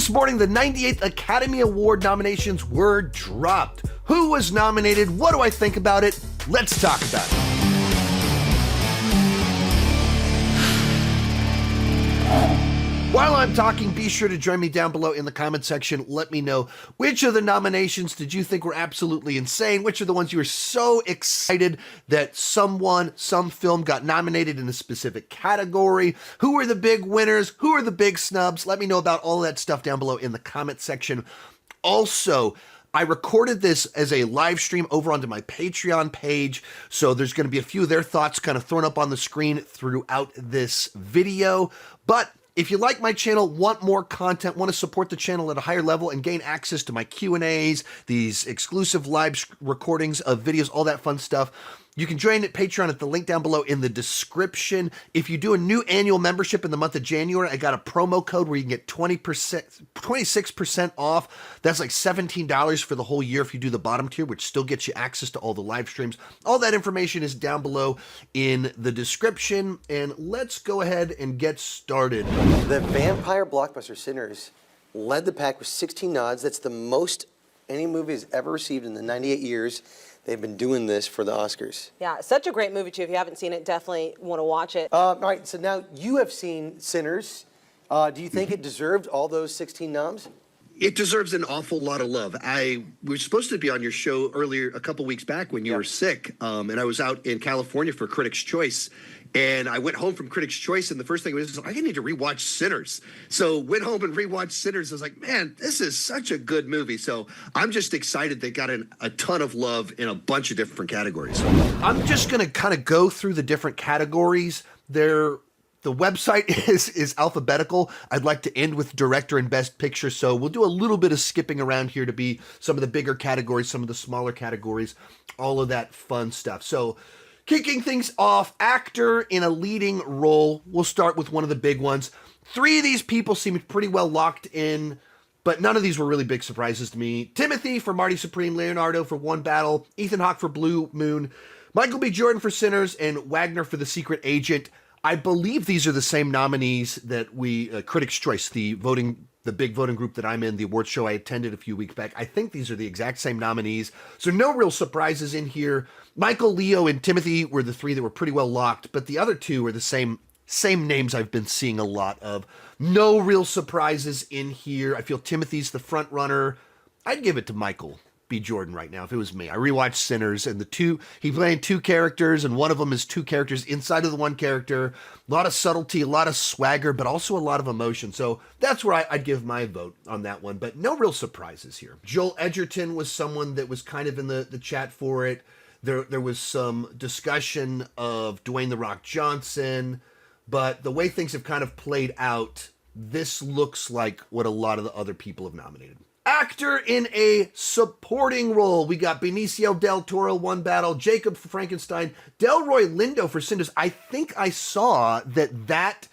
This morning, the 98th Academy Award nominations were dropped. Who was nominated? What do I think about it? Let's talk about it. While I'm talking, be sure to join me down below in the comment section. Let me know which of the nominations did you think were absolutely insane? Which are the ones you were so excited that some film got nominated in a specific category? Who were the big winners? Who are the big snubs? Let me know about all that stuff down below in the comment section. Also, I recorded this as a live stream over onto my Patreon page, so there's going to be a few of their thoughts kind of thrown up on the screen throughout this video. But if you like my channel, want more content, want to support the channel at a higher level and gain access to my Q&As, these exclusive live recordings of videos, all that fun stuff, you can join at Patreon at the link down below in the description. If you do a new annual membership in the month of January, I got a promo code where you can get 26% off. That's like $17 for the whole year if you do the bottom tier, which still gets you access to all the live streams. All that information is down below in the description. And let's go ahead and get started. The vampire blockbuster Sinners led the pack with 16 nods. That's the most any movie has ever received in the 98 years. They've been doing this for the Oscars. Yeah, such a great movie, too. If you haven't seen it, definitely want to watch it. All right, so now you have seen Sinners. Do you think it deserved all those 16 noms? It deserves an awful lot of love. We were supposed to be on your show earlier, a couple weeks back when you were sick, and I was out in California for Critics' Choice. And I went home from Critics' Choice, and the first thing was, I need to rewatch Sinners. So went home and rewatched Sinners. I was like, man, this is such a good movie. So I'm just excited they got a ton of love in a bunch of different categories. I'm just going to kind of go through the different categories. The website is alphabetical. I'd like to end with director and best picture, so we'll do a little bit of skipping around here to be some of the bigger categories, some of the smaller categories, all of that fun stuff. So kicking things off, actor in a leading role. We'll start with one of the big ones. 3 of these people seemed pretty well locked in, but none of these were really big surprises to me. Timothy for Marty Supreme, Leonardo for One Battle, Ethan Hawke for Blue Moon, Michael B. Jordan for Sinners, and Wagner for The Secret Agent. I believe these are the same nominees that Critics' Choice, the big voting group that I'm in, the award show I attended a few weeks back. I think these are the exact same nominees. So no real surprises in here. Michael, Leo, and Timothy were the 3 that were pretty well locked, but the other 2 are the same names I've been seeing a lot of. No real surprises in here. I feel Timothy's the front runner. I'd give it to Michael B. Jordan right now if it was me. I rewatched Sinners, and he played 2 characters, and one of them is 2 characters inside of the one character. A lot of subtlety, a lot of swagger, but also a lot of emotion. So that's where I'd give my vote on that one, but no real surprises here. Joel Edgerton was someone that was kind of in the chat for it. There was some discussion of Dwayne "The Rock" Johnson, but the way things have kind of played out, this looks like what a lot of the other people have nominated. Actor in a supporting role. We got Benicio del Toro, One Battle, Jacob for Frankenstein, Delroy Lindo for Sinners. I think I saw that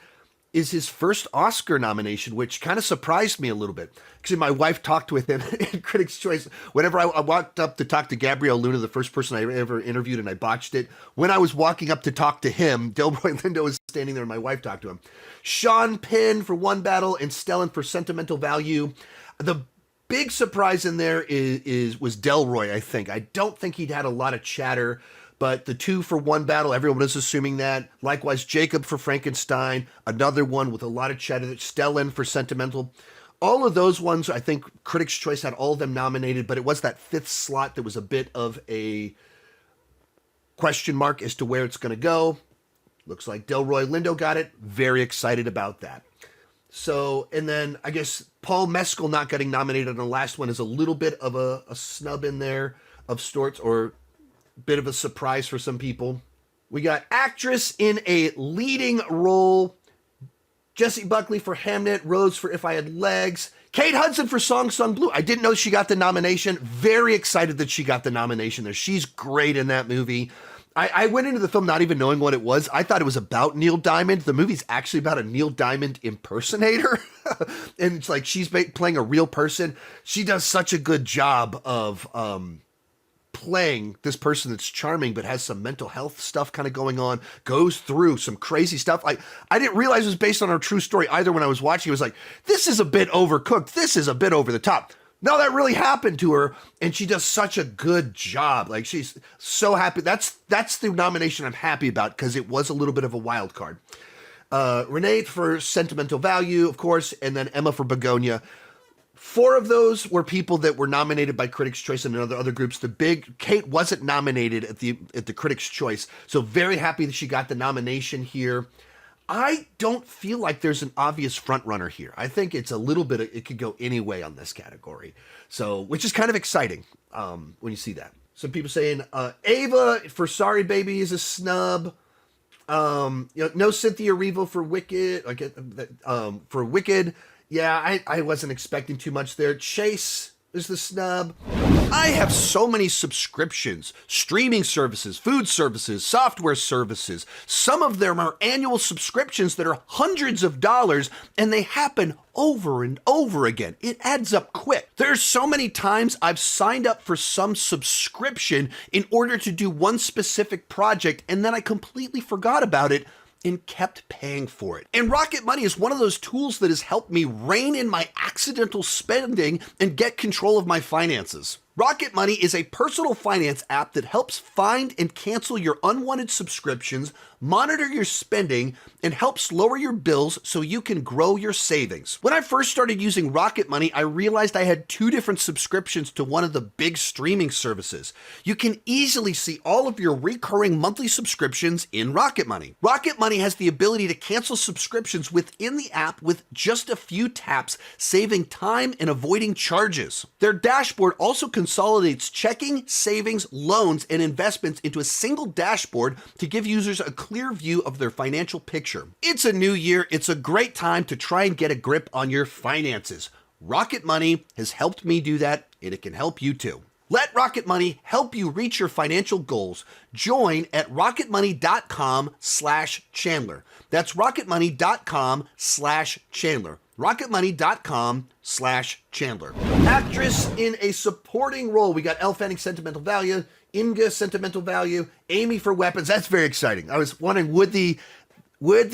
is his first Oscar nomination, which kind of surprised me a little bit. Because my wife talked with him in Critics' Choice. Whenever I walked up to talk to Gabrielle Luna, the first person I ever interviewed, and I botched it, when I was walking up to talk to him, Delroy Lindo was standing there and my wife talked to him. Sean Penn for One Battle and Stellan for Sentimental Value. The big surprise in there was Delroy, I think. I don't think he'd had a lot of chatter, but the 2 for One Battle, everyone is assuming that. Likewise, Jacob for Frankenstein, another one with a lot of chatter. Stellan for Sentimental. All of those ones, I think Critics' Choice had all of them nominated, but it was that 5th slot that was a bit of a question mark as to where it's going to go. Looks like Delroy Lindo got it. Very excited about that. So, and then I guess Paul Mescal not getting nominated on the last one is a little bit of a snub in there of sorts, or a bit of a surprise for some people. We got actress in a leading role. Jessie Buckley for Hamnet, Rose for If I Had Legs, Kate Hudson for Song Sung Blue. I didn't know she got the nomination. Very excited that she got the nomination there. She's great in that movie. I went into the film not even knowing what it was. I thought it was about Neil Diamond. The movie's actually about a Neil Diamond impersonator. And it's like she's playing a real person. She does such a good job of playing this person that's charming but has some mental health stuff kind of going on, goes through some crazy stuff. I didn't realize it was based on her true story either when I was watching. It was like, this is a bit overcooked. This is a bit over the top. No, that really happened to her, and she does such a good job. Like, she's so happy. That's the nomination I'm happy about, because it was a little bit of a wild card. Renee for Sentimental Value, of course, and then Emma for Begonia. 4 of those were people that were nominated by Critics' Choice and other groups. Kate wasn't nominated at the Critics' Choice, so very happy that she got the nomination here. I don't feel like there's an obvious front runner here. I think it's a little bit, it could go any way on this category. So, which is kind of exciting when you see that. Some people saying Ava for Sorry Baby is a snub. No Cynthia Erivo for Wicked. For Wicked. Yeah, I wasn't expecting too much there. Chase is the snub. I have so many subscriptions, streaming services, food services, software services. Some of them are annual subscriptions that are hundreds of dollars, and they happen over and over again. It adds up quick. There's so many times I've signed up for some subscription in order to do one specific project, and then I completely forgot about it and kept paying for it. And Rocket Money is one of those tools that has helped me rein in my accidental spending and get control of my finances. Rocket Money is a personal finance app that helps find and cancel your unwanted subscriptions, monitor your spending, and helps lower your bills so you can grow your savings. When I first started using Rocket Money, I realized I had 2 different subscriptions to one of the big streaming services. You can easily see all of your recurring monthly subscriptions in Rocket Money. Rocket Money has the ability to cancel subscriptions within the app with just a few taps, saving time and avoiding charges. Their dashboard also consolidates checking, savings, loans, and investments into a single dashboard to give users a clear view of their financial picture. It's a new year. It's a great time to try and get a grip on your finances. Rocket Money has helped me do that, and it can help you too. Let Rocket Money help you reach your financial goals. Join at rocketmoney.com/Chandler. That's rocketmoney.com/Chandler. rocketmoney.com/Chandler. Actress in a supporting role. We got Elle Fanning, Sentimental Value, Inga, Sentimental Value, Amy for Weapons. That's very exciting. I was wondering, would the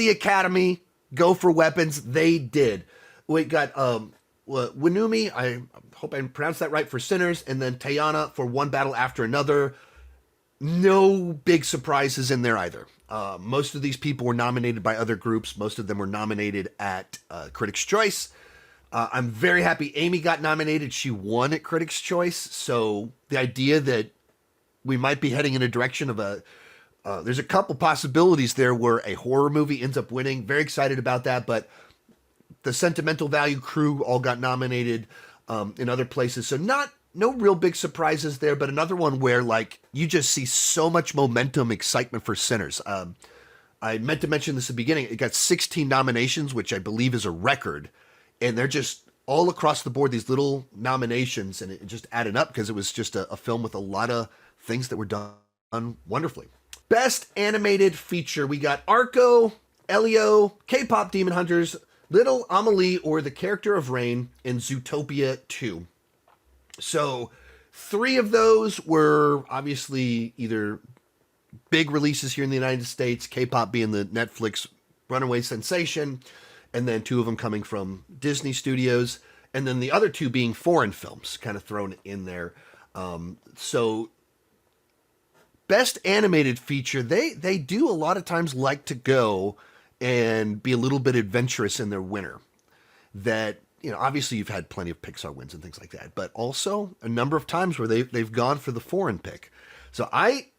Academy go for Weapons? They did. We got Winumi, I hope I pronounced that right, for Sinners, and then Tayana for One Battle After Another. No big surprises in there either. Most of these people were nominated by other groups. Most of them were nominated at Critics' Choice. I'm very happy Amy got nominated. She won at Critics' Choice. So the idea that we might be heading in a direction of there's a couple possibilities there where a horror movie ends up winning. Very excited about that. But the Sentimental Value crew all got nominated in other places. So no real big surprises there, but another one where, like, you just see so much momentum, excitement for Sinners. I meant to mention this at the beginning. It got 16 nominations, which I believe is a record. And they're just all across the board, these little nominations, and it just added up because it was just a film with a lot of things that were done wonderfully. Best Animated Feature. We got Arco, Elio, K-Pop Demon Hunters, Little Amelie, or The Character of Rain, and Zootopia 2. So 3 of those were obviously either big releases here in the United States, K-pop being the Netflix runaway sensation, and then 2 of them coming from Disney Studios, and then the other 2 being foreign films kind of thrown in there. So Best Animated Feature, they do a lot of times like to go and be a little bit adventurous in their winner. That, you know, obviously you've had plenty of Pixar wins and things like that, but also a number of times where they've gone for the foreign pick. So I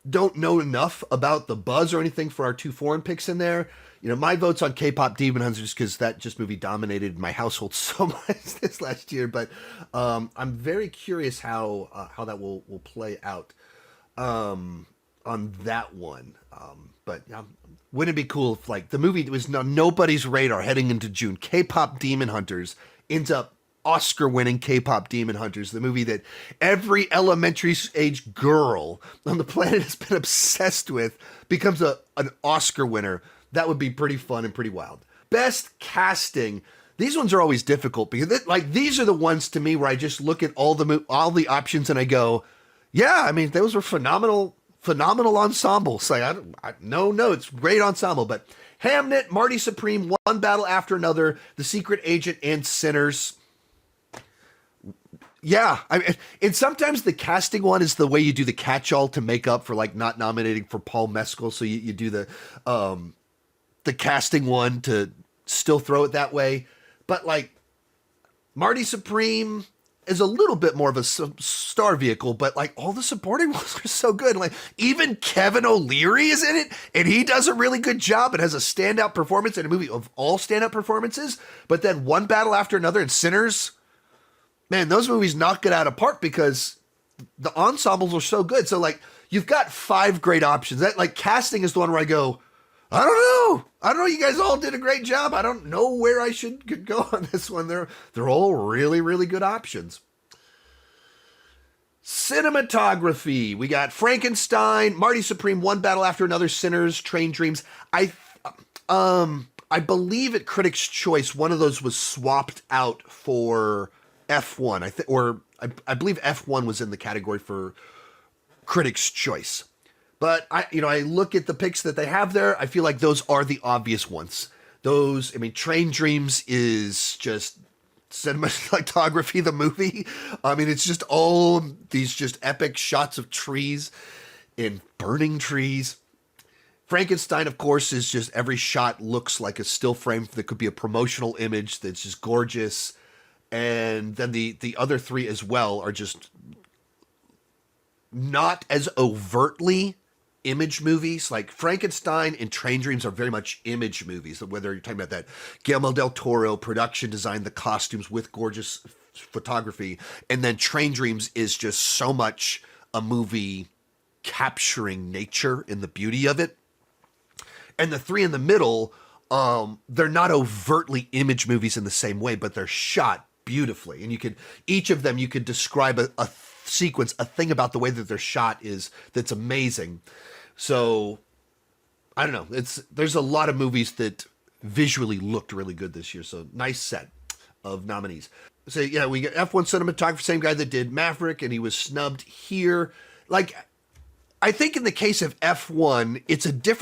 don't know enough about the buzz or anything for our 2 foreign picks in there. You know, my vote's on K-Pop Demon Hunters because that movie dominated my household so much this last year. But I'm very curious how that will play out on that one. But wouldn't it be cool if, like, the movie was on nobody's radar heading into June? K-Pop Demon Hunters ends up Oscar-winning K-Pop Demon Hunters, the movie that every elementary age girl on the planet has been obsessed with, becomes an Oscar winner. That would be pretty fun and pretty wild. Best Casting. These ones are always difficult because these are the ones to me where I just look at all the options and I go, Yeah, I mean, those were phenomenal ensembles. Like, no notes, great ensemble. But Hamnet, Marty Supreme, One Battle After Another, The Secret Agent, and Sinners. Yeah, I mean, and sometimes the casting one is the way you do the catch-all to make up for like not nominating for Paul Mescal. So you do the casting one to still throw it that way. But like Marty Supreme is a little bit more of a star vehicle, but like all the supporting ones are so good. Like even Kevin O'Leary is in it, and he does a really good job. It has a standout performance in a movie of all standout performances. But then One Battle After Another and Sinners, man, those movies knock it out of park because the ensembles are so good. So like you've got 5 great options. That like casting is the one where I go, I don't know. You guys all did a great job. I don't know where I should go on this one. They're all really, really good options. Cinematography. We got Frankenstein, Marty Supreme, One Battle After Another, Sinners, Train Dreams. I believe at Critics' Choice, one of those was swapped out for F1. I believe F1 was in the category for Critics' Choice. But I look at the picks that they have there. I feel like those are the obvious ones. Train Dreams is just cinematography, the movie. I mean, it's just all these just epic shots of trees and burning trees. Frankenstein, of course, is just every shot looks like a still frame that could be a promotional image that's just gorgeous. And then the other 3 as well are just not as overtly image movies. Like Frankenstein and Train Dreams are very much image movies, whether you're talking about that Guillermo del Toro production design, the costumes with gorgeous photography, and then Train Dreams is just so much a movie capturing nature and the beauty of it. And the 3 in the middle, they're not overtly image movies in the same way, but they're shot beautifully. And each of them you could describe a sequence, a thing about the way that they're shot that's amazing. So I don't know. There's a lot of movies that visually looked really good this year. So nice set of nominees. So yeah, we got F1 cinematographer, same guy that did Maverick, and he was snubbed here. Like, I think in the case of F1,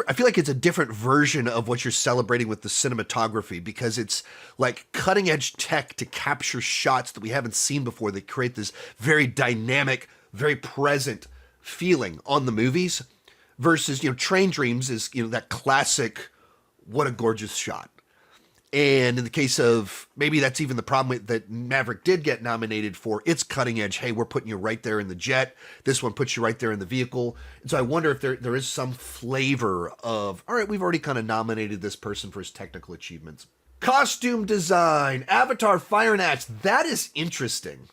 I feel like it's a different version of what you're celebrating with the cinematography, because it's like cutting edge tech to capture shots that we haven't seen before that create this very dynamic, very present feeling on the movies, versus, Train Dreams is, that classic, what a gorgeous shot. And in the case of, maybe that's even the problem that Maverick did get nominated for, it's cutting edge. Hey, we're putting you right there in the jet. This one puts you right there in the vehicle. And so I wonder if there is some flavor of, all right, we've already kind of nominated this person for his technical achievements. Costume design, Avatar, Fire and Ash. That is interesting.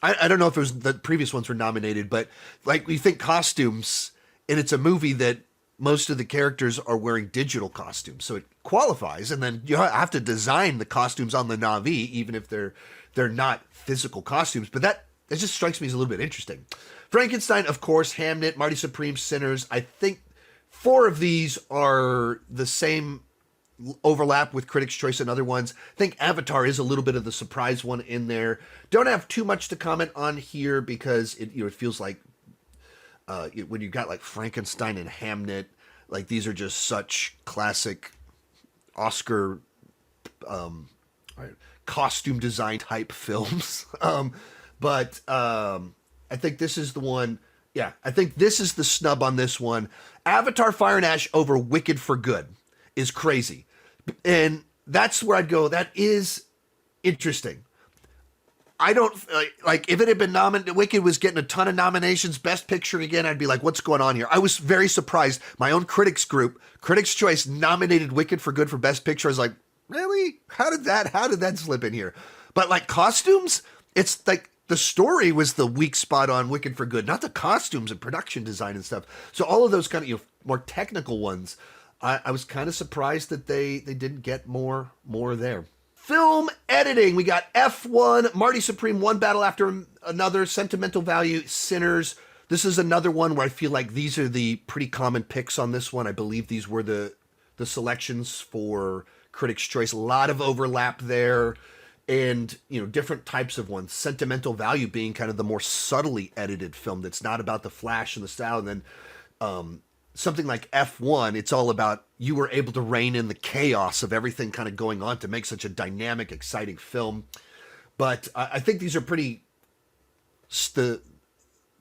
I don't know if it was the previous ones were nominated, but like we think costumes, and it's a movie that most of the characters are wearing digital costumes, so it qualifies. And then you have to design the costumes on the Na'vi, even if they're not physical costumes. But that just strikes me as a little bit interesting. Frankenstein, of course, Hamnet, Marty Supreme, Sinners. I think 4 of these are the same overlap with Critics' Choice and other ones. I think Avatar is a little bit of the surprise one in there. Don't have too much to comment on here because it feels like when you've got like Frankenstein and Hamnet, like these are just such classic Oscar costume design type films. But I think this is the one. Yeah, I think this is the snub on this one. Avatar, Fire and Ash over Wicked for Good is crazy. And that's where I'd go, that is interesting. I don't like if it had been nominated. Wicked was getting a ton of nominations, Best Picture again. I'd be like, "What's going on here?" I was very surprised. My own critics group, Critics' Choice, nominated Wicked for Good for Best Picture. I was like, "Really? How did that slip in here?" But like costumes, it's like the story was the weak spot on Wicked for Good, not the costumes and production design and stuff. So all of those kind of more technical ones, I was kind of surprised that they didn't get more there. Film editing, we got F1, Marty Supreme, One Battle After Another, Sentimental Value, Sinners. This is another one where I feel like these are the pretty common picks on this one. I believe these were the selections for Critics' Choice. A lot of overlap there. and different types of ones. Sentimental Value being kind of the more subtly edited film that's not about the flash and the style. And then something like F1, it's all about you were able to rein in the chaos of everything kind of going on to make such a dynamic, exciting film. But I think these are pretty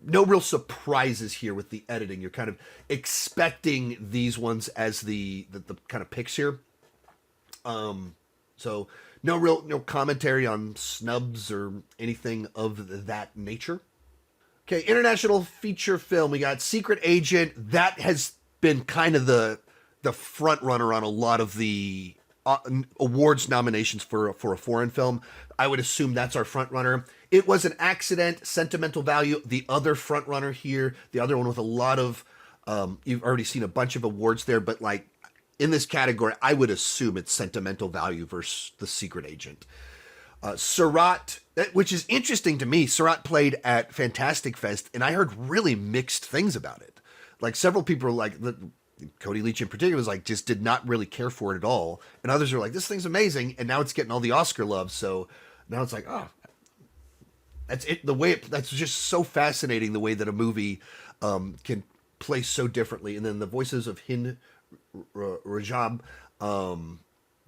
no real surprises here with the editing. You're kind of expecting these ones as the kind of picks here. So no commentary on snubs or anything of that nature. Okay, international feature film. We got Secret Agent. That has been kind of the front runner on a lot of the awards nominations for a foreign film. I would assume that's our front runner. It Was an Accident, Sentimental Value, the other front runner here. The other one with a lot of, you've already seen a bunch of awards there, but like in this category, I would assume it's Sentimental Value versus The Secret Agent. Surat, which is interesting to me. Surat played at Fantastic Fest, and I heard really mixed things about it. Like several people were like, Cody Leach in particular was like, just did not really care for it at all. And others are like, this thing's amazing. And now it's getting all the Oscar love. So now it's like, oh, that's it. That's just so fascinating, the way that a movie can play so differently. And then the voices of Hind Rajab,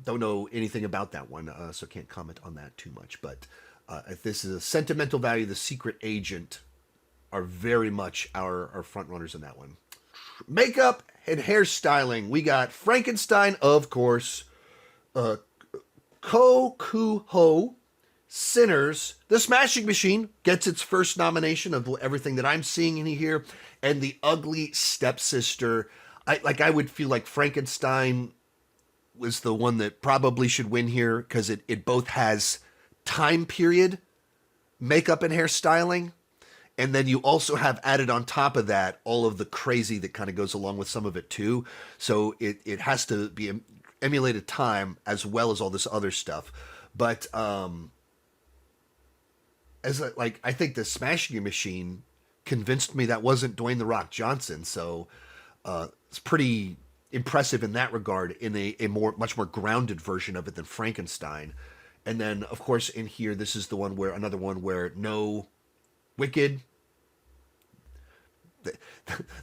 don't know anything about that one, so can't comment on that too much. But if this is a Sentimental Value, The Secret Agent are very much our front runners in that one. Makeup and hairstyling. We got Frankenstein, of course, Ko-Ku-Ho, Sinners, The Smashing Machine gets its first nomination of everything that I'm seeing in here, and The Ugly Stepsister. I would feel like Frankenstein was the one that probably should win here because it both has time period, makeup and hairstyling, and then you also have added on top of that all of the crazy that kind of goes along with some of it too. So it has to be emulated time as well as all this other stuff. But I think The Smashing Machine convinced me that wasn't Dwayne "The Rock" Johnson. So it's pretty impressive in that regard, in a much more grounded version of it than Frankenstein. And then of course in here, this is another one where no Wicked.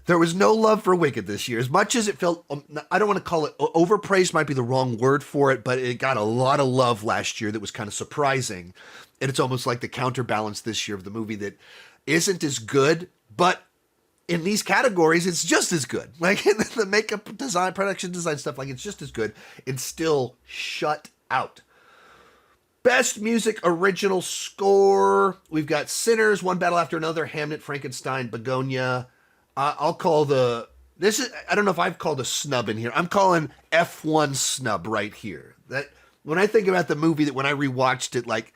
There was no love for Wicked this year. As much as it felt, I don't want to call it overpraised, might be the wrong word for it, but it got a lot of love last year that was kind of surprising. And it's almost like the counterbalance this year of the movie that isn't as good, but in these categories, it's just as good. Like in the makeup design, production design stuff, like it's just as good. It's still shut out. Best Music Original Score. We've got Sinners, One Battle After Another, Hamnet, Frankenstein, Begonia. I'll call I don't know if I've called a snub in here. I'm calling F1 snub right here. That when I think about the movie, that when I rewatched it, like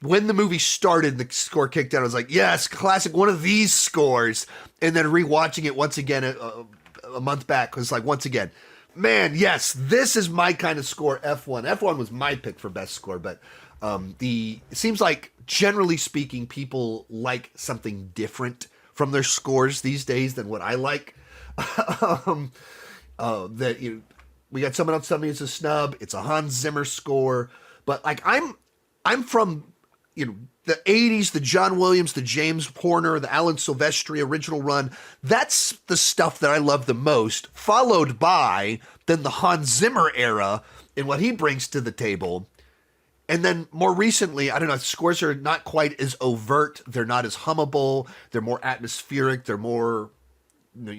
when the movie started, the score kicked out, I was like, yes, classic, one of these scores. And then rewatching it once again a month back was like, once again, man, yes, this is my kind of score, F1. F1 was my pick for best score, but it seems like, generally speaking, people like something different from their scores these days than what I like. We got Someone Else Tell Me It's a Snub. It's a Hans Zimmer score, but like I'm from the 80s, the John Williams, the James Horner, the Alan Silvestri original run. That's the stuff that I love the most, followed by then the Hans Zimmer era and what he brings to the table. And then more recently, I don't know, scores are not quite as overt. They're not as hummable. They're more atmospheric. They're more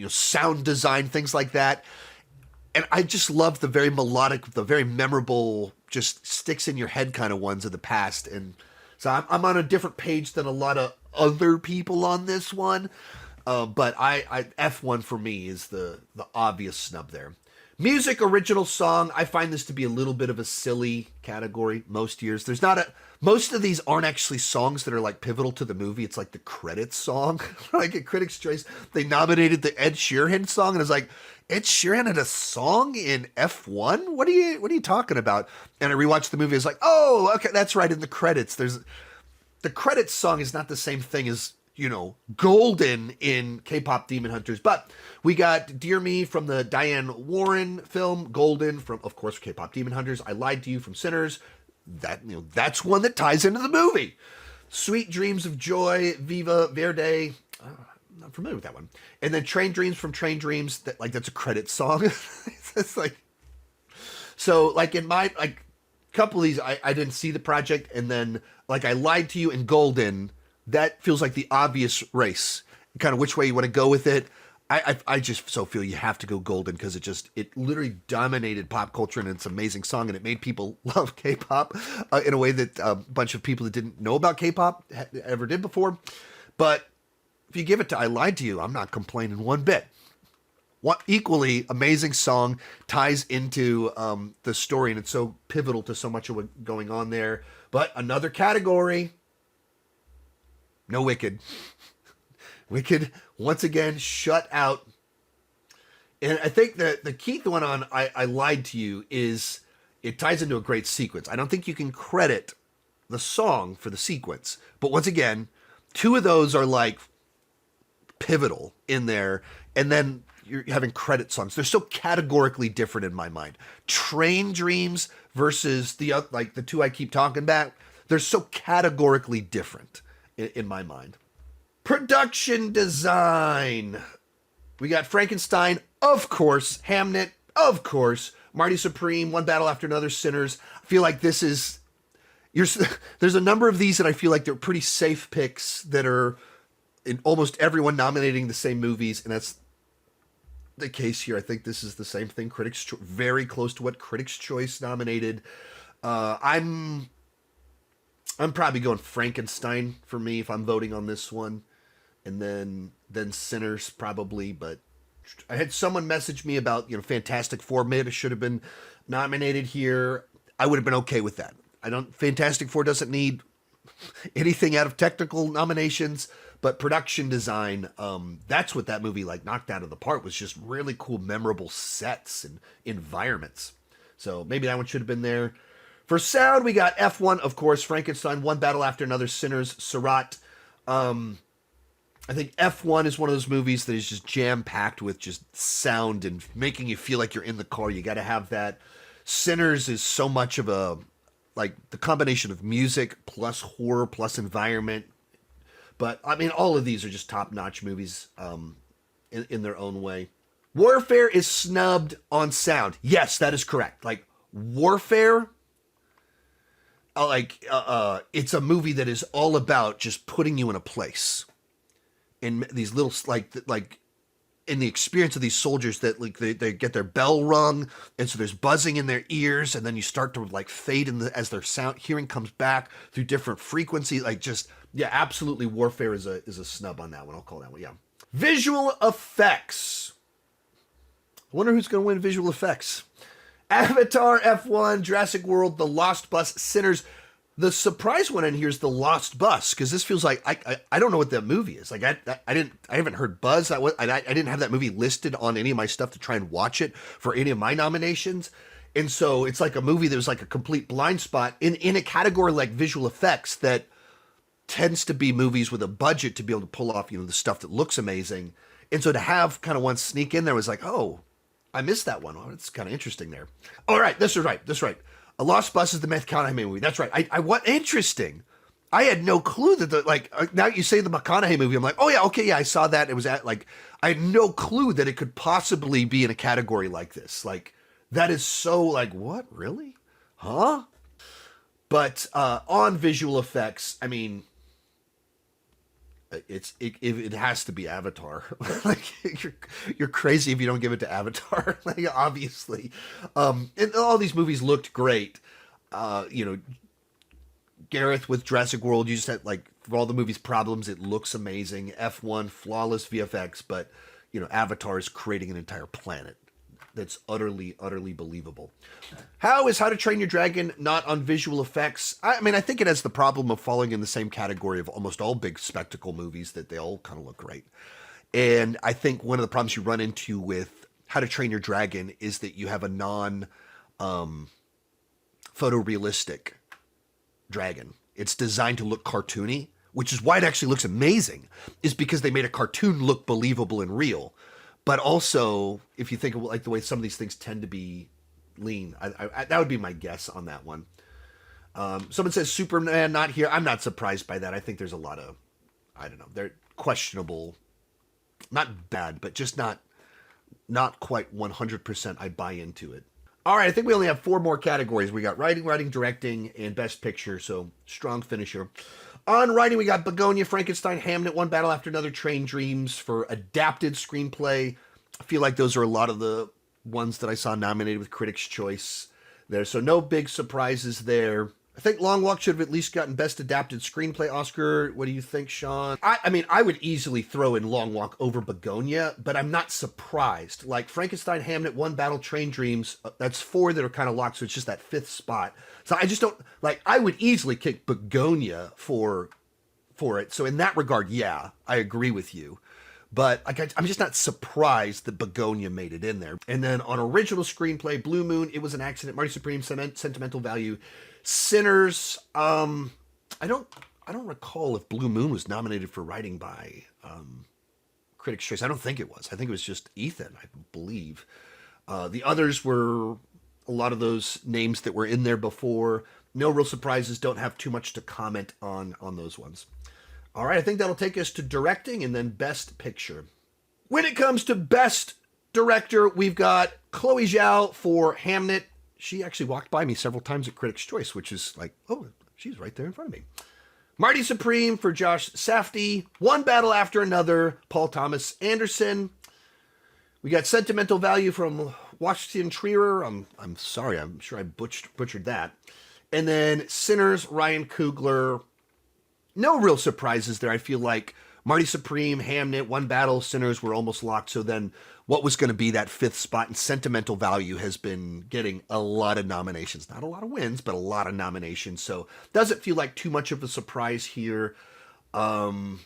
sound design, things like that. And I just love the very melodic, the very memorable, just sticks in your head kind of ones of the past. And so I'm on a different page than a lot of other people on this one. But F1 for me is the obvious snub there. Music Original Song. I find this to be a little bit of a silly category most years. Most of these aren't actually songs that are like pivotal to the movie. It's like the credits song. Like at Critics' Choice, they nominated the Ed Sheeran song, and it's like, Ed Sheeran had a song in F1? What are you talking about? And I rewatched the movie. I was like, oh, okay, that's right. In the credits, the credits song is not the same thing as Golden in K-pop Demon Hunters. But we got Dear Me from the Diane Warren film, Golden from, of course, K-pop Demon Hunters, I Lied to You from Sinners, that's one that ties into the movie. Sweet Dreams of Joy, Viva Verde. I'm not familiar with that one. And then Train Dreams from Train Dreams. That's a credit song. It's like, so like in my like couple of these, I didn't see the project, and then like I Lied to You and Golden. That feels like the obvious race, kind of which way you want to go with it. I just so feel you have to go Golden because it literally dominated pop culture, and it's an amazing song, and it made people love K-pop in a way that a bunch of people that didn't know about K-pop ever did before. But if you give it to I Lied to You, I'm not complaining one bit. What equally amazing song, ties into the story, and it's so pivotal to so much of what's going on there. But another category, no Wicked. Wicked, once again, shut out. And I think that the key one on I Lied to You is it ties into a great sequence. I don't think you can credit the song for the sequence. But once again, two of those are like pivotal in there. And then you're having credit songs. They're so categorically different in my mind. Train Dreams versus the two I keep talking about. They're so categorically different in my mind. Production design. We got Frankenstein, of course. Hamnet, of course. Marty Supreme, One Battle After Another, Sinners. I feel like this is... There's a number of these that I feel like they're pretty safe picks that are in almost everyone nominating the same movies, and that's the case here. I think this is the same thing. Very close to what Critics' Choice nominated. I'm probably going Frankenstein for me if I'm voting on this one. And then Sinners probably, but I had someone message me about, Fantastic Four maybe should have been nominated here. I would have been okay with that. Fantastic Four doesn't need anything out of technical nominations, but production design, that's what that movie knocked out of the park, was just really cool, memorable sets and environments. So maybe that one should have been there. For sound, we got F1, of course, Frankenstein, One Battle After Another, Sinners, Surat. I think F1 is one of those movies that is just jam-packed with just sound and making you feel like you're in the car. You got to have that. Sinners is so much of the combination of music plus horror plus environment. But, I mean, all of these are just top-notch movies in their own way. Warfare is snubbed on sound. Yes, that is correct. Warfare... it's a movie that is all about just putting you in a place. And these little, in the experience of these soldiers that they get their bell rung, and so there's buzzing in their ears, and then you start to fade as their sound hearing comes back through different frequencies. Absolutely, Warfare is a snub on that one. I'll call that one. Yeah. Visual effects. I wonder who's going to win visual effects. Avatar, F1, Jurassic World, The Lost Bus, Sinners. The surprise one in here is The Lost Bus, because this feels like I don't know what that movie is. I haven't heard buzz. I didn't have that movie listed on any of my stuff to try and watch it for any of my nominations, and so it's like a movie that was like a complete blind spot in a category like visual effects that tends to be movies with a budget to be able to pull off the stuff that looks amazing, and so to have kind of one sneak in there was like, oh, I missed that one. Oh, it's kind of interesting there. All right, this is right. A Lost Bus is the McConaughey movie. That's right. What interesting. I had no clue that now you say the McConaughey movie, I'm like, oh yeah, okay, yeah, I saw that. It was I had no clue that it could possibly be in a category like this. That is so what, really? Huh? But on visual effects, I mean, it has to be Avatar. You're crazy if you don't give it to Avatar. Obviously, and all these movies looked great. Gareth with Jurassic World, you just had for all the movie's problems, it looks amazing. F1, flawless VFX, but Avatar is creating an entire planet that's utterly believable. How is How to Train Your Dragon not on visual effects? I mean, I think it has the problem of falling in the same category of almost all big spectacle movies, that they all kind of look great. And I think one of the problems you run into with How to Train Your Dragon is that you have a photorealistic dragon. It's designed to look cartoony, which is why it actually looks amazing, is because they made a cartoon look believable and real. But also, if you think of the way some of these things tend to be lean, I that would be my guess on that one. Someone says Superman not here. I'm not surprised by that. I think there's a lot of, I don't know, they're questionable, not bad, but just not quite 100% I buy into it. All right, I think we only have 4 more categories. We got writing, directing, and best picture, so strong finisher. On writing, we got Begonia, Frankenstein, Hamnet, One Battle After Another, Train Dreams for adapted screenplay. I feel like those are a lot of the ones that I saw nominated with Critics' Choice there, so no big surprises there. I think Long Walk should have at least gotten Best Adapted Screenplay Oscar. What do you think, Sean? I mean, I would easily throw in Long Walk over Begonia, but I'm not surprised. Like Frankenstein, Hamnet, One Battle, Train Dreams, that's 4 that are kind of locked, so it's just that 5th spot. So I just don't, like, I would easily kick Begonia for it. So in that regard, yeah, I agree with you. But like, I'm just not surprised that Begonia made it in there. And then on original screenplay, Blue Moon, It Was an Accident, Marty Supreme, Sentimental Value, Sinners. I don't recall if Blue Moon was nominated for writing by Critics' Choice. I don't think it was. I think it was just Ethan, I believe. The others were a lot of those names that were in there before. No real surprises. Don't have too much to comment on those ones. All right, I think that'll take us to directing and then best picture. When it comes to best director, we've got Chloe Zhao for Hamnet. She actually walked by me several times at Critics' Choice, which is like, oh, she's right there in front of me. Marty Supreme for Josh Safdie. One Battle After Another, Paul Thomas Anderson. We got Sentimental Value from Washington Trier. I'm sorry, I'm sure I butchered that. And then Sinners, Ryan Coogler. No real surprises there. I feel like Marty Supreme, Hamnet, One Battle, Sinners were almost locked. So then what was going to be that 5th spot in Sentimental Value has been getting a lot of nominations. Not a lot of wins, but a lot of nominations. So doesn't feel like too much of a surprise here. I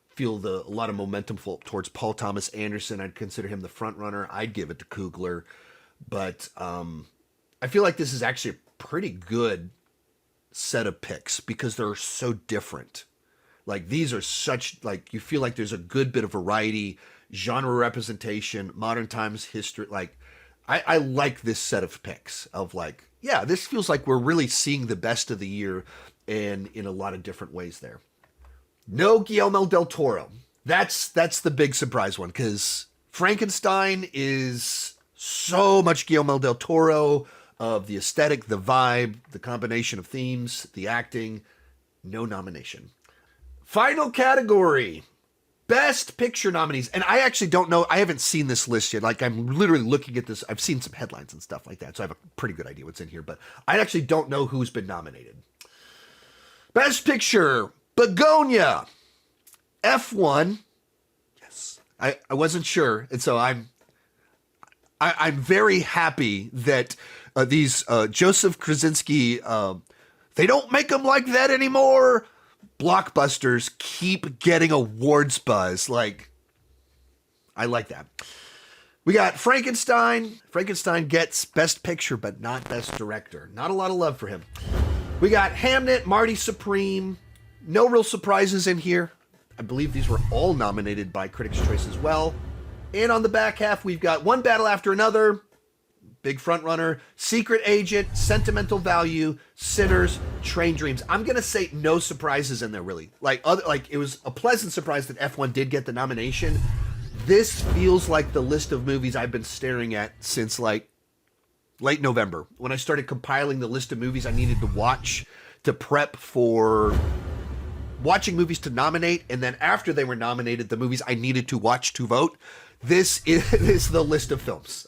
feel a lot of momentum towards Paul Thomas Anderson. I'd consider him the front runner. I'd give it to Coogler. But I feel like this is actually a pretty good set of picks because they're so different. Like these are such, like, you feel like there's a good bit of variety, genre representation, modern times history. Like I like this set of picks of like, yeah, this feels like we're really seeing the best of the year and in a lot of different ways there. No Guillermo del Toro. That's the big surprise one because Frankenstein is so much Guillermo del Toro of the aesthetic, the vibe, the combination of themes, the acting. No nomination. Final category, Best Picture nominees. And I actually don't know, I haven't seen this list yet. Like I'm literally looking at this. I've seen some headlines and stuff like that, so I have a pretty good idea what's in here, but I actually don't know who's been nominated. Best Picture, Begonia, F1. Yes, I wasn't sure, and so I'm very happy that these Joseph Krasinski, they don't make them like that anymore. Blockbusters keep getting awards buzz. Like, I like that. We got Frankenstein. Frankenstein gets Best Picture, but not Best Director. Not a lot of love for him. We got Hamnet, Marty Supreme. No real surprises in here. I believe these were all nominated by Critics' Choice as well. And on the back half, we've got One Battle After Another, big front runner, Secret Agent, Sentimental Value, Sinners, Train Dreams. I'm gonna say no surprises in there really. Like it was a pleasant surprise that F1 did get the nomination. This feels like the list of movies I've been staring at since like late November when I started compiling the list of movies I needed to watch to prep for watching movies to nominate, and then after they were nominated, the movies I needed to watch to vote. This is the list of films.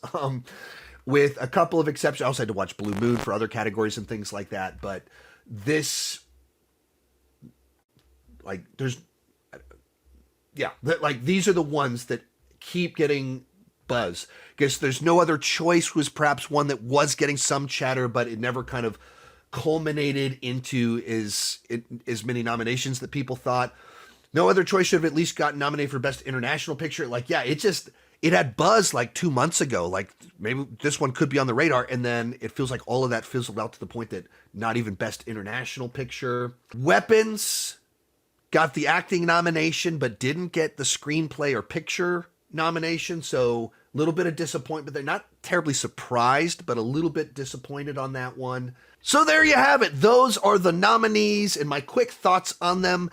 With a couple of exceptions. I also had to watch Blue Moon for other categories and things like that. But this, like, these are the ones that keep getting buzz. Guess There's No Other Choice was perhaps one that was getting some chatter, but it never kind of culminated into as many nominations that people thought. No Other Choice should have at least gotten nominated for Best International Picture. Like, yeah, it had buzz like 2 months ago. Like maybe this one could be on the radar. And then it feels like all of that fizzled out to the point that not even Best International Picture. Weapons got the acting nomination, but didn't get the screenplay or picture nomination. So a little bit of disappointment there. Not terribly surprised, but a little bit disappointed on that one. So there you have it. Those are the nominees and my quick thoughts on them.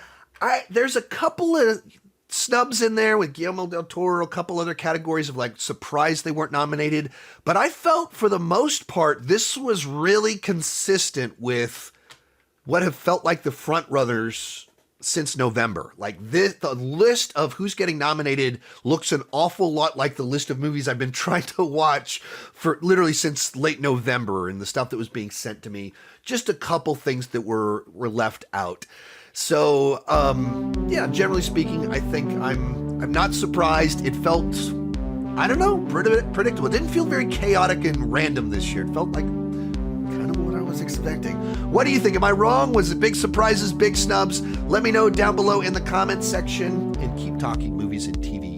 There's a couple of snubs in there with Guillermo del Toro, a couple other categories of like surprised they weren't nominated. But I felt for the most part, this was really consistent with what have felt like the front runners since November. Like this, the list of who's getting nominated looks an awful lot like the list of movies I've been trying to watch for literally since late November and the stuff that was being sent to me. Just a couple things that were left out. So, yeah, generally speaking, I think I'm not surprised. It felt, I don't know, predictable. It didn't feel very chaotic and random this year. It felt like kind of what I was expecting. What do you think? Am I wrong? Was it big surprises, big snubs? Let me know down below in the comments section, and keep talking movies and TV